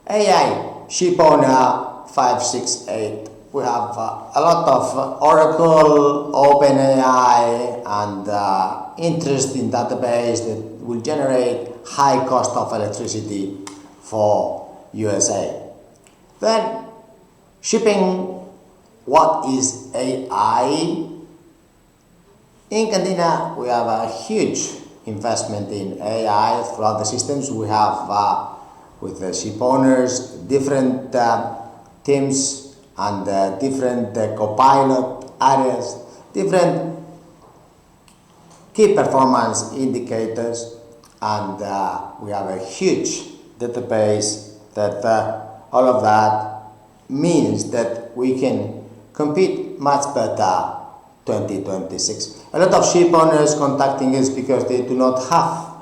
AI, Shipowner 568. We have a lot of Oracle, OpenAI, and interesting database that will generate high cost of electricity for USA. Then, shipping, what is AI? In Candina, we have a huge investment in AI throughout the systems. We have with the shipowners different teams and different copilot areas, different key performance indicators, and we have a huge database that all of that means that we can compete much better 2026. A lot of ship owners contacting us because they do not have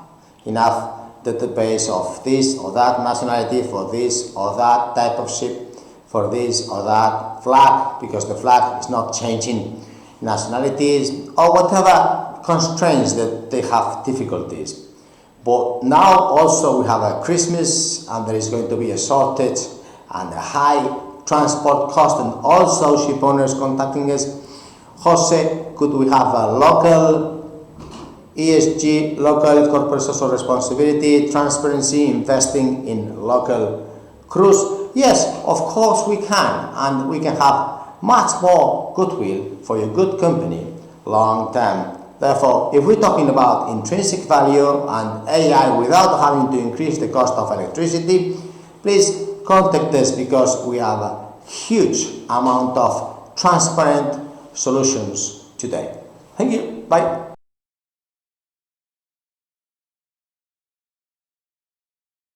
enough database of this or that nationality for this or that type of ship, for this or that flag, because the flag is not changing nationalities or whatever constraints that they have difficulties. But now also we have a Christmas and there is going to be a shortage and a high transport cost, and also ship owners contacting us. Jose, could we have a local ESG, local corporate social responsibility, transparency, investing in local cruise? Yes, of course we can, and we can have much more goodwill for your good company long term. Therefore, if we're talking about intrinsic value and AI without having to increase the cost of electricity, please contact us because we have a huge amount of transparent solutions today. Thank you. Bye.